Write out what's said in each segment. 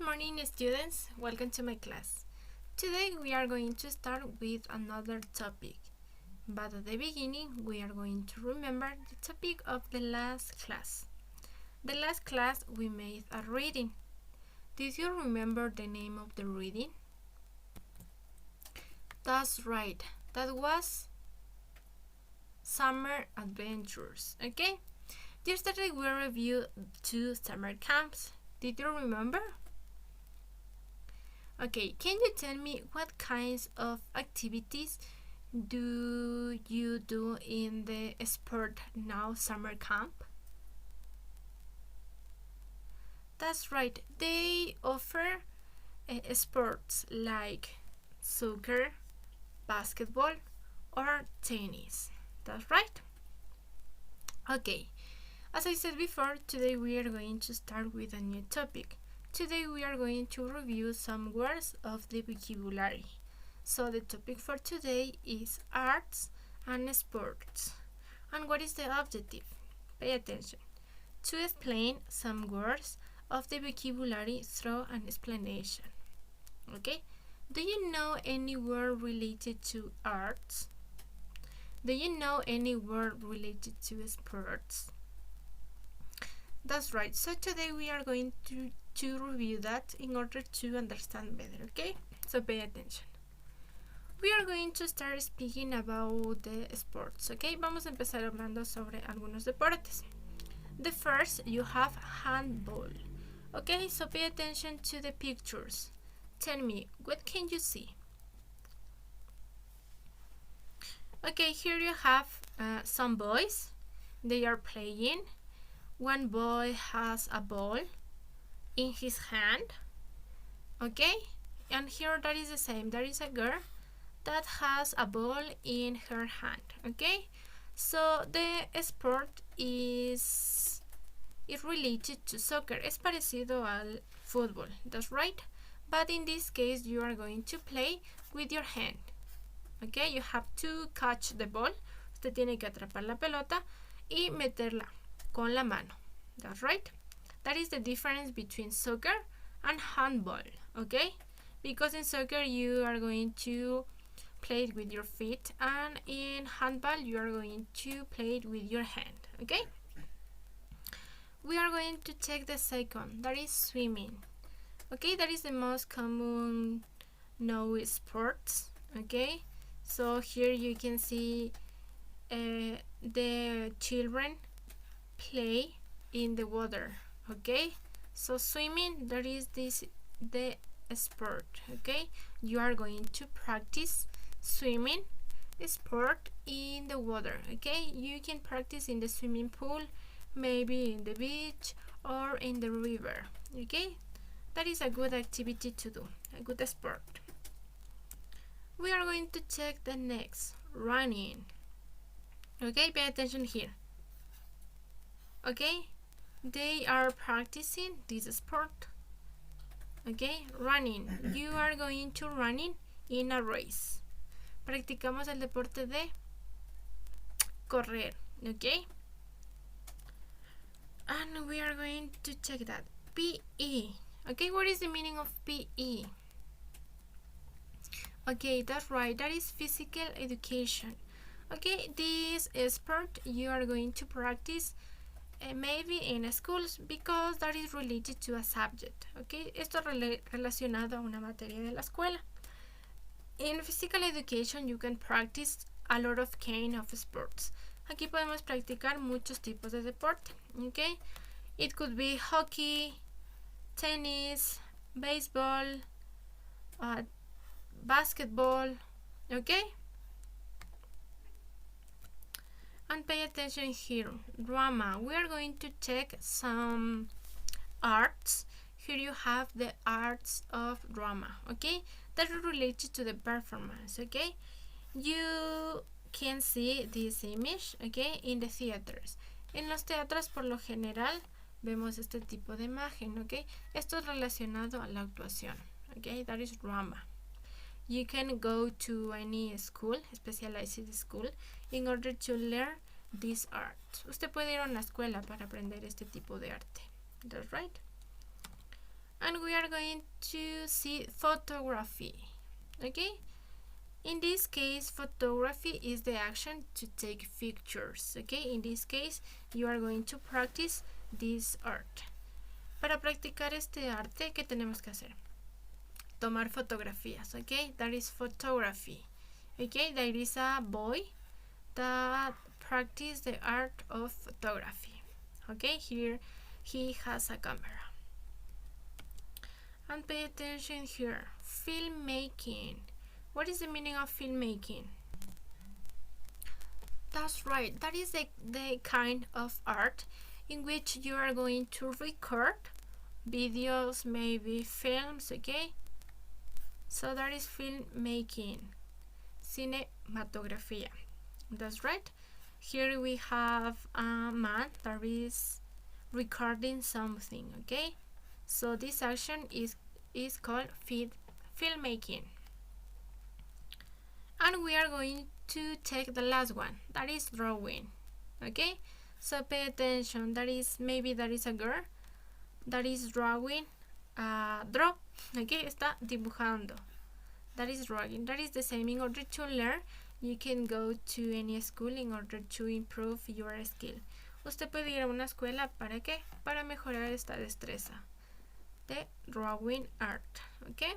morning, students. Welcome to my class. Today we are going to start with another topic. But at the beginning, we are going to remember the topic of the last class. The last class we made a reading. Did you remember the name of the reading? That's right. That was Summer Adventures. Okay? Yesterday we reviewed 2 summer camps. Did you remember? Okay, can you tell me what kinds of activities do you do in the Sport Now summer camp? That's right, they offer sports like soccer, basketball, or tennis. That's right? Okay, as I said before, today we are going to start with a new topic. Today we are going to review some words of the vocabulary. So the topic for today is arts and sports. And what is the objective? Pay attention. To explain some words of the vocabulary through an explanation. Okay? Do you know any word related to arts? Do you know any word related to sports? That's right. So today we are going to review that in order to understand better, okay? So pay attention. We are going to start speaking about the sports, okay? Vamos a empezar hablando sobre algunos deportes. The first, you have handball. Okay, so pay attention to the pictures. Tell me, what can you see? Okay, here you have some boys. They are playing. One boy has a ball in his hand, okay, and here that is the same. There is a girl that has a ball in her hand, okay. So the sport is related to soccer. Es parecido al fútbol, that's right, but in this case you are going to play with your hand, okay. You have to catch the ball. Usted tiene que atrapar la pelota y meterla con la mano, that's right. That is the difference between soccer and handball, okay? Because in soccer you are going to play it with your feet, and in handball you are going to play it with your hand, okay? We are going to take the second, that is swimming. Okay, that is the most common known sports, okay? So here you can see the children play in the water. Okay, so swimming, that is the sport, okay. You are going to practice swimming sport in the water, okay. You can practice in the swimming pool, maybe in the beach or in the river, okay. That is a good activity to do, a good sport. We are going to check the next, running. Okay, pay attention here. Okay, they are practicing this sport. Okay, running. You are going to running in a race. Practicamos el deporte de correr. Okay. And we are going to check that. PE. Okay, what is the meaning of PE? Okay, that's right. That is physical education. Okay, this sport you are going to practice maybe in schools because that is related to a subject, okay. Esto relacionado a una materia de la escuela. In physical education you can practice a lot of kind of sports. Aquí podemos practicar muchos tipos de deporte, okay. It could be hockey, tennis, baseball, basketball, okay. And pay attention here, drama. We are going to check some arts. Here you have the arts of drama, okay? That is related to the performance, okay? You can see this image, okay, in the theaters. En los teatros, por lo general, vemos este tipo de imagen, okay? Esto es relacionado a la actuación, okay? That is drama. You can go to any school, specialized school, in order to learn this art. Usted puede ir a una escuela para aprender este tipo de arte. That's right. and we are going to see photography. Okay, in this case photography is the action to take pictures. Okay, in this case you are going to practice this art. Para practicar este arte, ¿qué tenemos que hacer? Tomar fotografías. Okay, that is photography. Okay, there is a boy that practice the art of photography. Okay, here he has a camera. And pay attention here. Filmmaking. What is the meaning of filmmaking? That's right. That is the kind of art in which you are going to record videos, maybe films, okay? So that is filmmaking. Cinematografía. That's right. Here we have a man that is recording something, okay? So this action is called filmmaking. And we are going to take the last one, that is drawing. Okay, so pay attention. That is a girl that is drawing. Draw. Okay, está dibujando. That is drawing. That is the same. In order to learn, you can go to any school in order to improve your skill. Usted puede ir a una escuela, ¿para qué? Para mejorar esta destreza de drawing art. Okay,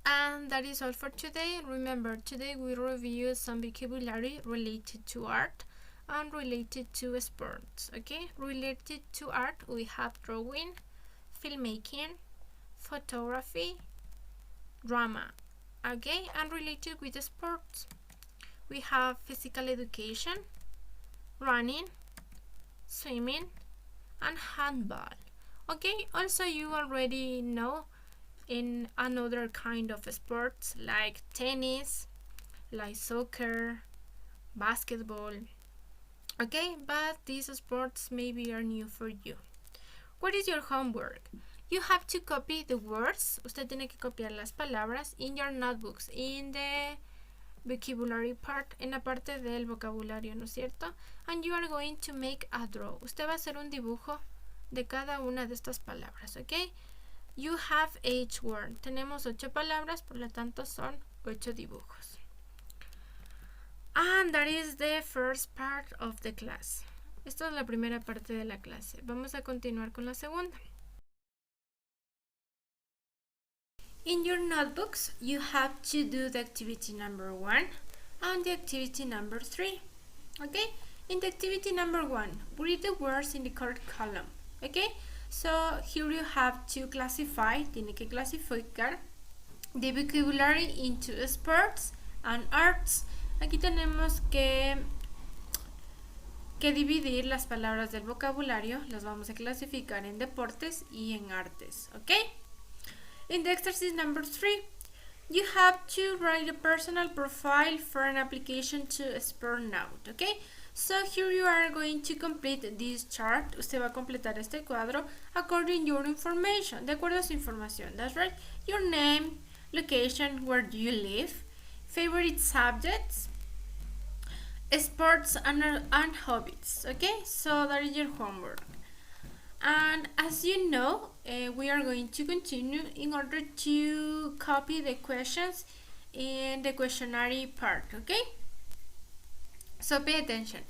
and that is all for today. Remember, today we review some vocabulary related to art and related to sports. Okay, related to art we have drawing, filmmaking, photography, drama. Okay, and related with the sports we have physical education, running, swimming, and handball. Okay, also you already know in another kind of sports like tennis, like soccer, basketball. Okay, but these sports maybe are new for you. What is your homework? You have to copy the words. Usted tiene que copiar las palabras in your notebooks, in the vocabulary part, en la parte del vocabulario, ¿no es cierto? And you are going to make a draw. Usted va a hacer un dibujo de cada una de estas palabras, ¿ok? You have 8 words. Tenemos 8 palabras, por lo tanto son 8 dibujos. And that is the first part of the class. Esta es la primera parte de la clase. Vamos a continuar con la segunda. In your notebooks, you have to do the activity number 1 and the activity number 3. Okay? In the activity number 1, read the words in the correct column. Okay? So here you have to classify, tiene que clasificar the vocabulary into sports and arts. Aquí tenemos que dividir las palabras del vocabulario, las vamos a clasificar en deportes y en artes. Okay? In the exercise number 3, you have to write a personal profile for an application to a sport note. Okay? So here you are going to complete this chart. Usted va a completar este cuadro according your information, de acuerdo a su información. That's right. Your name, location, where do you live, favorite subjects, sports and hobbies. Okay, so that is your homework. And as you know, we are going to continue in order to copy the questions in the questionnaire part. Okay, so pay attention.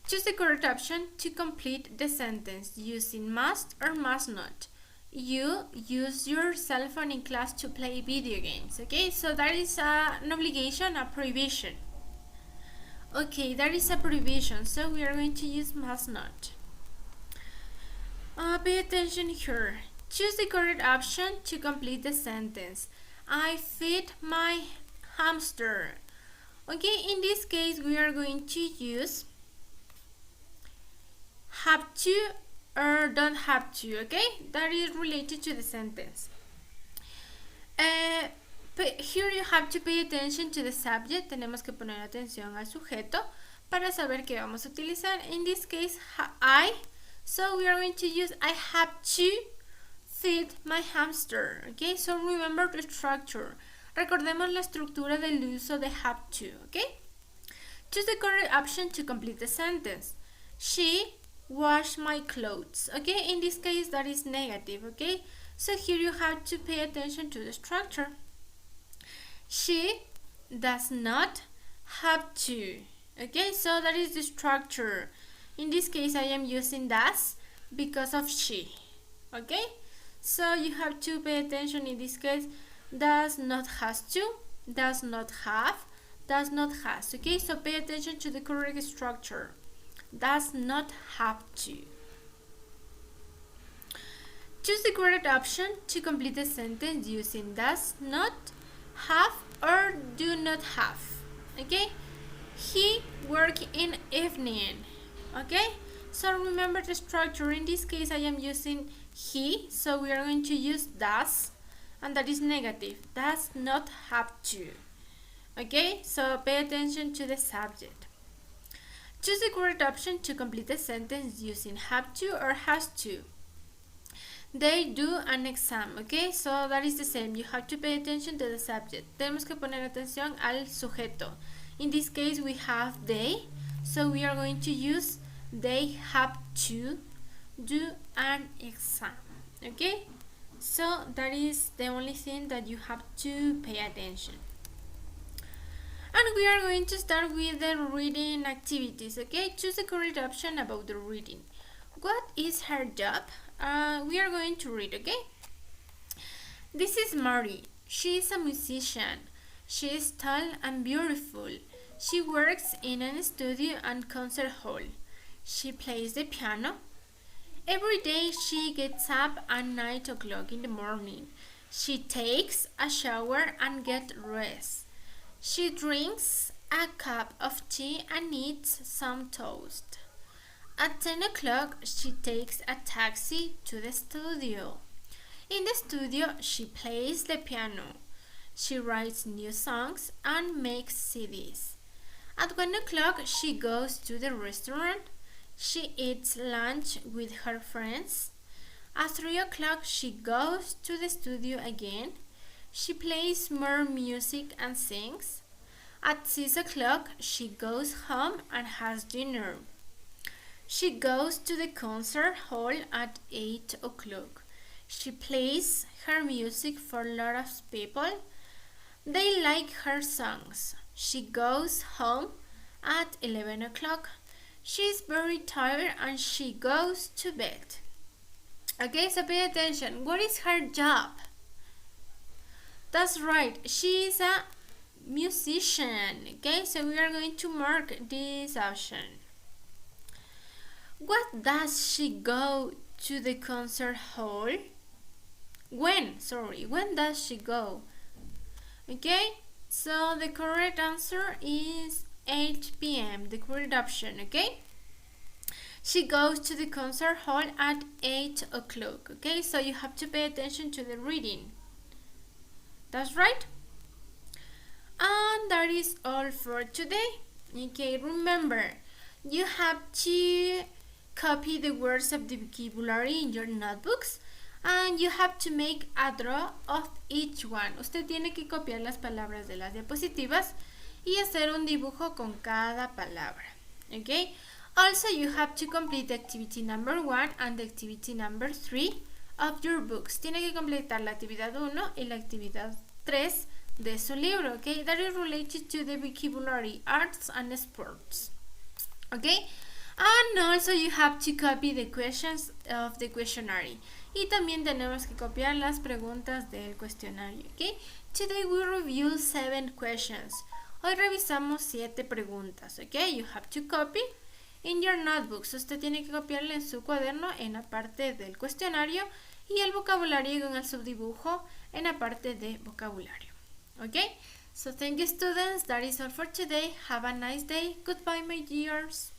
Choose the correct option to complete the sentence using must or must not. You use your cell phone in class to play video games. Okay, so that is an obligation, a prohibition. Okay, that is a prohibition, so we are going to use must not. Pay attention here. Choose the correct option to complete the sentence. I feed my hamster. Okay, in this case we are going to use have to or don't have to. Okay, that is related to the sentence. Here you have to pay attention to the subject. Tenemos que poner atención al sujeto para saber qué vamos a utilizar. In this case, I. So we are going to use I have to feed my hamster. Okay, so remember the structure. Recordemos la estructura del uso de have to. Okay, choose the correct option to complete the sentence. She wash my clothes. Okay, in this case that is negative. Okay, so here you have to pay attention to the structure. She does not have to. Okay, so that is the structure. In this case I am using does because of she. Okay, so you have to pay attention. In this case, does not, has to, does not have, does not, has. Okay, so pay attention to the correct structure. Does not have to. Choose the correct option to complete the sentence using does not, have, or do not have. Okay, he work in evening. Okay, so remember the structure. In this case I am using he, so we are going to use does, and that is negative. Does not have to. Okay, so pay attention to the subject. Choose the correct option to complete the sentence using have to or has to. They do an exam. Okay, so that is the same. You have to pay attention to the subject. Tenemos que poner atención al sujeto. In this case we have they, so we are going to use they have to do an exam. Okay, so that is the only thing that you have to pay attention. And we are going to start with the reading activities. Okay, choose the correct option about the reading. What is her job? We are going to read. Okay, this is Mary. She is a musician. She is tall and beautiful. She works in a studio and concert hall. She plays the piano. Every day she gets up at 9 o'clock in the morning. She takes a shower and gets rest. She drinks a cup of tea and eats some toast. At 10 o'clock she takes a taxi to the studio. In the studio she plays the piano. She writes new songs and makes CDs. At 1 o'clock she goes to the restaurant. She eats lunch with her friends. At 3 o'clock she goes to the studio again. She plays more music and sings. At 6 o'clock she goes home and has dinner. She goes to the concert hall at 8 o'clock. She plays her music for a lot of people. They like her songs. She goes home at 11 o'clock. She is very tired and she goes to bed. Okay, so pay attention. What is her job? That's right, she is a musician. Okay, so we are going to mark this option. What does she go to the concert hall? When does she go? Okay, so the correct answer is 8 p.m. the correct option. Okay, she goes to the concert hall at 8 o'clock. Okay, so you have to pay attention to the reading. That's right. And that is all for today. Okay, remember, you have to copy the words of the vocabulary in your notebooks and you have to make a draw of each one. Usted tiene que copiar las palabras de las diapositivas y hacer un dibujo con cada palabra. Okay? Also, you have to complete the activity number 1 and the activity number 3 of your books. Tiene que completar la actividad 1 y la actividad 3 de su libro. Okay? That is related to the vocabulary, arts and sports. Okay? And also you have to copy the questions of the questionnaire. Y también tenemos que copiar las preguntas del cuestionario. Okay? Today we review 7 questions. Hoy revisamos 7 preguntas. Okay? You have to copy in your notebooks. Usted tiene que copiarle en su cuaderno en la parte del cuestionario y el vocabulario con el subdibujo en la parte de vocabulario. Okay? So thank you, students. That is all for today. Have a nice day. Goodbye, my dears.